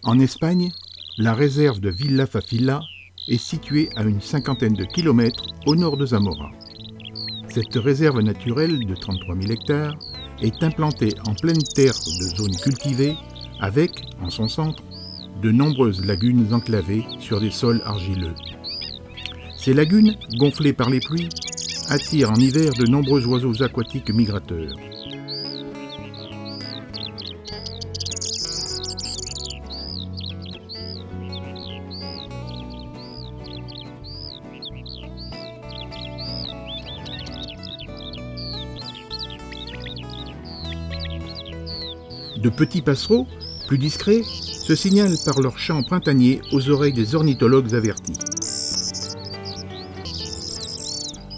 En Espagne, la réserve de Villafafila est située à une cinquantaine de kilomètres au nord de Zamora. Cette réserve naturelle de 33 000 hectares est implantée en pleine terre de zones cultivées avec, en son centre, de nombreuses lagunes enclavées sur des sols argileux. Ces lagunes, gonflées par les pluies, attirent en hiver de nombreux oiseaux aquatiques migrateurs. De petits passereaux, plus discrets, se signalent par leur chant printanier aux oreilles des ornithologues avertis.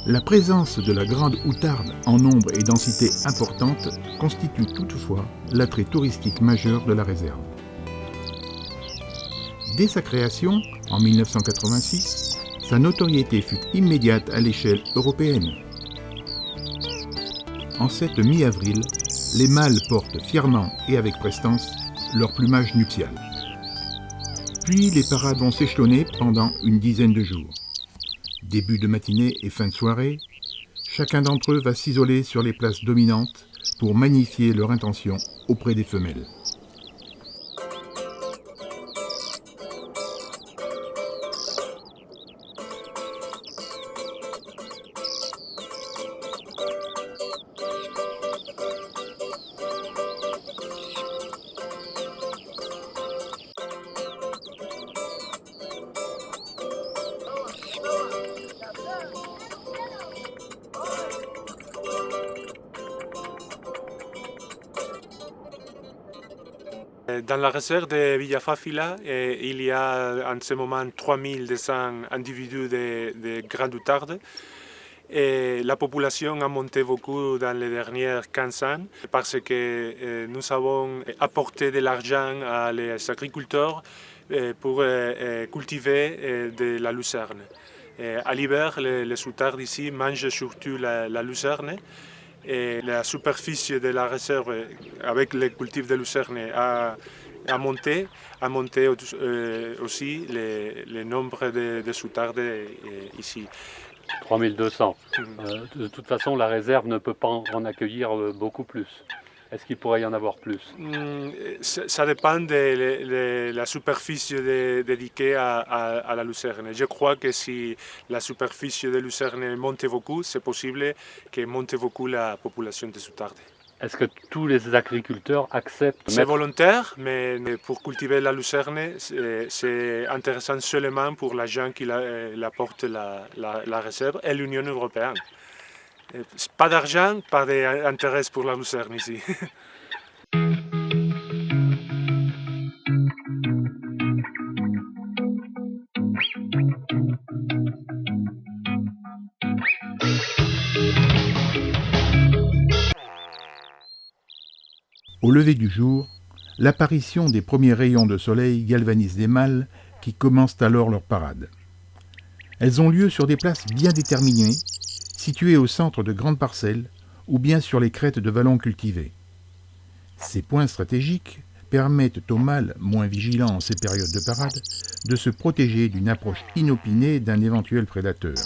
La présence de la grande outarde en nombre et densité importante constitue toutefois l'attrait touristique majeur de la réserve. Dès sa création, en 1986, sa notoriété fut immédiate à l'échelle européenne. En cette mi-avril, les mâles portent fièrement et avec prestance leur plumage nuptial. Puis les parades vont s'échelonner pendant une dizaine de jours. Début de matinée et fin de soirée, chacun d'entre eux va s'isoler sur les places dominantes pour magnifier leur intention auprès des femelles. Dans la réserve de Villafafila, il y a en ce moment 3200 individus de grandes outardes. Et la population a monté beaucoup dans les dernières 15 ans parce que nous avons apporté de l'argent à les agriculteurs pour cultiver de la lucerne. À l'hiver, les outardes ici mangent surtout la lucerne. Et la superficie de la réserve avec les cultifs de lucerne a monté aussi le nombre de outardes ici. 3200. De toute façon, la réserve ne peut pas en accueillir beaucoup plus. Est-ce qu'il pourrait y en avoir plus? Ça dépend de la superficie dédiée à la lucerne. Je crois que si la superficie de lucerne monte beaucoup, c'est possible que monte beaucoup la population des outardes. Est-ce que tous les agriculteurs acceptent? C'est volontaire, mais pour cultiver la lucerne, c'est intéressant seulement pour les gens qui apportent la réserve et l'Union européenne. Pas d'argent, pas d'intérêt pour la lucerne ici. Au lever du jour, l'apparition des premiers rayons de soleil galvanise les mâles qui commencent alors leur parade. Elles ont lieu sur des places bien déterminées, situées au centre de grandes parcelles ou bien sur les crêtes de vallons cultivés. Ces points stratégiques permettent aux mâles, moins vigilants en ces périodes de parade, de se protéger d'une approche inopinée d'un éventuel prédateur.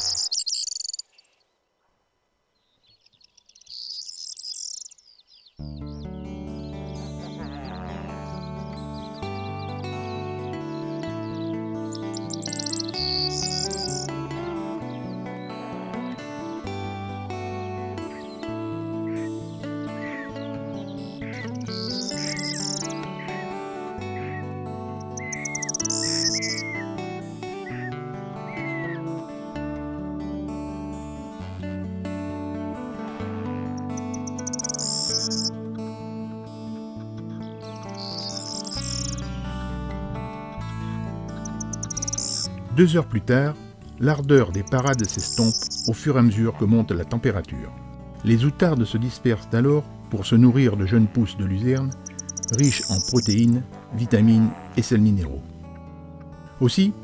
Deux heures plus tard, l'ardeur des parades s'estompe au fur et à mesure que monte la température. Les outardes se dispersent alors pour se nourrir de jeunes pousses de luzerne, riches en protéines, vitamines et sels minéraux. Aussi,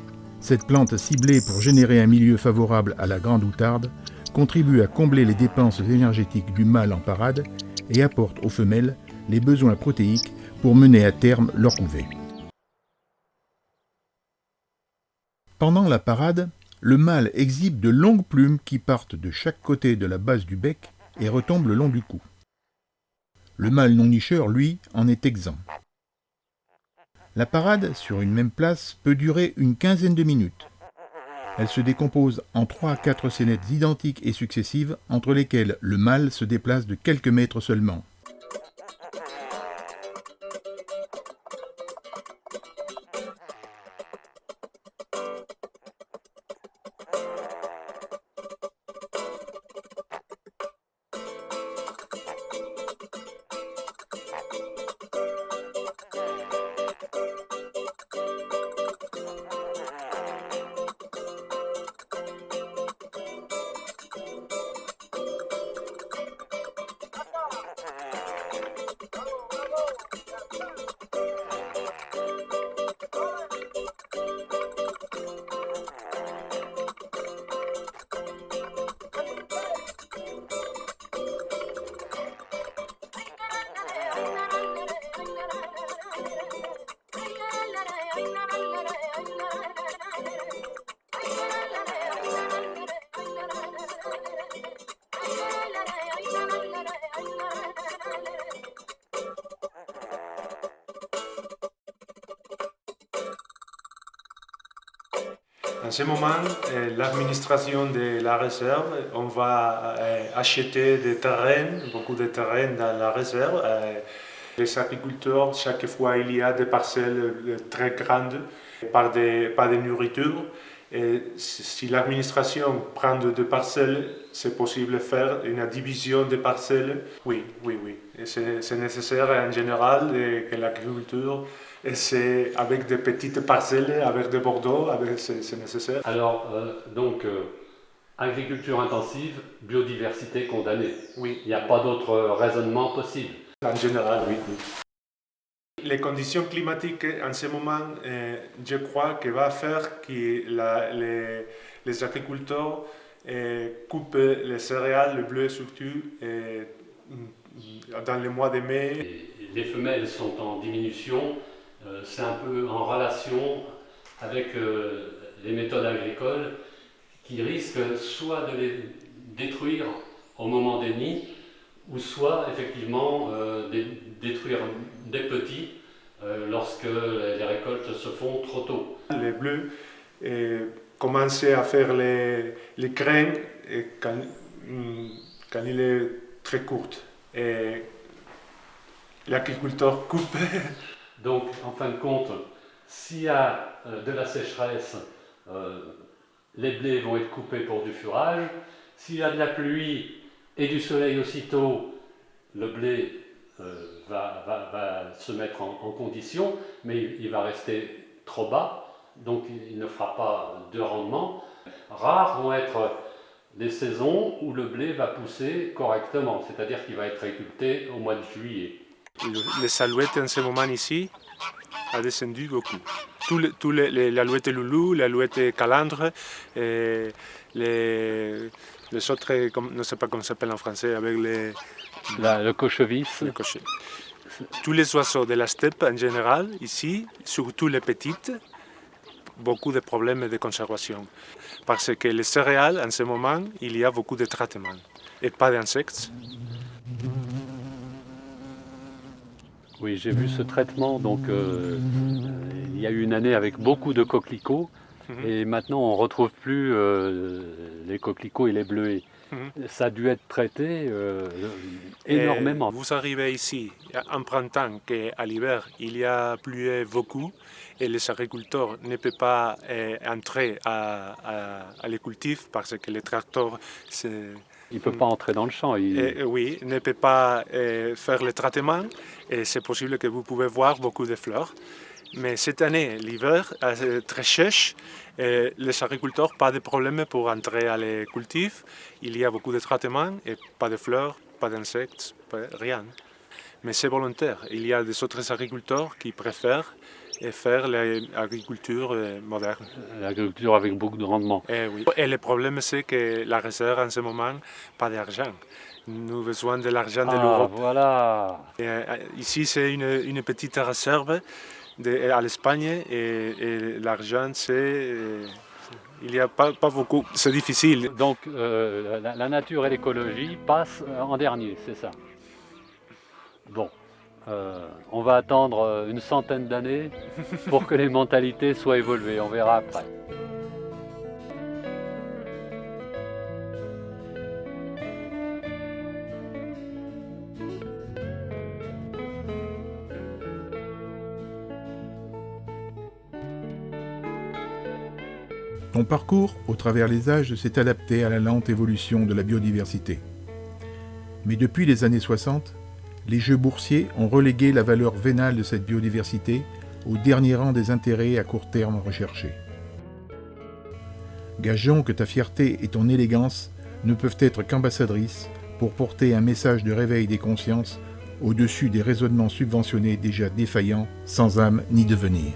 cette plante ciblée pour générer un milieu favorable à la grande outarde contribue à combler les dépenses énergétiques du mâle en parade et apporte aux femelles les besoins protéiques pour mener à terme leur couvée. Pendant la parade, le mâle exhibe de longues plumes qui partent de chaque côté de la base du bec et retombent le long du cou. Le mâle non-nicheur, lui, en est exempt. La parade, sur une même place, peut durer une quinzaine de minutes. Elle se décompose en 3 à 4 scénettes identiques et successives, entre lesquelles le mâle se déplace de quelques mètres seulement. En ce moment, l'administration de la réserve, on va acheter des terrains, beaucoup de terrains dans la réserve. Les agriculteurs, chaque fois, il y a des parcelles très grandes, pas de nourriture. Et si l'administration prend deux parcelles, c'est possible de faire une division des parcelles. Oui. Et c'est nécessaire en général que l'agriculture, c'est avec des petites parcelles, avec des bordeaux, c'est nécessaire. Alors, agriculture intensive, biodiversité condamnée. Oui. Il n'y a pas d'autre raisonnement possible. En général, oui. Les conditions climatiques en ce moment, je crois que va faire que les agriculteurs coupent les céréales, le bleu surtout, dans le mois de mai. Les femelles sont en diminution, c'est un peu en relation avec les méthodes agricoles qui risquent soit de les détruire au moment des nids, ou soit effectivement détruire des petits lorsque les récoltes se font trop tôt. Les bleus commencent à faire les graines quand il est très court. Et l'agriculteur coupe. Donc, en fin de compte, s'il y a de la sécheresse, les blés vont être coupés pour du fourrage. S'il y a de la pluie et du soleil aussitôt, le blé va se mettre en condition, mais il va rester trop bas, donc il ne fera pas de rendement. Rares vont être les saisons où le blé va pousser correctement, c'est-à-dire qu'il va être récolté au mois de juillet. Les alouettes en ce moment ici a descendu beaucoup. Tous l'alouette loulou, l'alouette calandre, et les autres, je ne sais pas comment ça s'appelle en français, avec Le cochevis. le cocher. Tous les oiseaux de la steppe en général, ici, surtout les petites, beaucoup de problèmes de conservation. Parce que les céréales, en ce moment, il y a beaucoup de traitements et pas d'insectes. Oui, j'ai vu ce traitement, donc il y a eu une année avec beaucoup de coquelicots, et maintenant on ne retrouve plus les coquelicots et les bleuets. Ça a dû être traité énormément. Vous arrivez ici en printemps qu'à l'hiver il y a plu beaucoup et les agriculteurs ne peuvent pas entrer à les cultifs parce que les tracteurs il ne peut pas entrer dans le champ. Oui, ne peut pas faire le traitement et c'est possible que vous pouvez voir beaucoup de fleurs. Mais cette année, l'hiver est très sèche, les agriculteurs pas de problème pour entrer à les cultifs. Il y a beaucoup de traitements et pas de fleurs, pas d'insectes, rien. Mais c'est volontaire. Il y a des autres agriculteurs qui préfèrent faire l'agriculture moderne. L'agriculture avec beaucoup de rendement. Oui. Et le problème, c'est que la réserve, en ce moment, pas d'argent. Nous avons besoin de l'argent de l'Europe. Voilà. Ici, c'est une petite réserve à l'Espagne et l'argent, c'est Il n'y a pas beaucoup, c'est difficile. Donc la nature et l'écologie passent en dernier, c'est ça. Bon, on va attendre une centaine d'années pour que les mentalités soient évoluées, on verra après. Ton parcours, au travers les âges, s'est adapté à la lente évolution de la biodiversité. Mais depuis les années 60, les jeux boursiers ont relégué la valeur vénale de cette biodiversité au dernier rang des intérêts à court terme recherchés. Gageons que ta fierté et ton élégance ne peuvent être qu'ambassadrices pour porter un message de réveil des consciences au-dessus des raisonnements subventionnés déjà défaillants, sans âme ni devenir.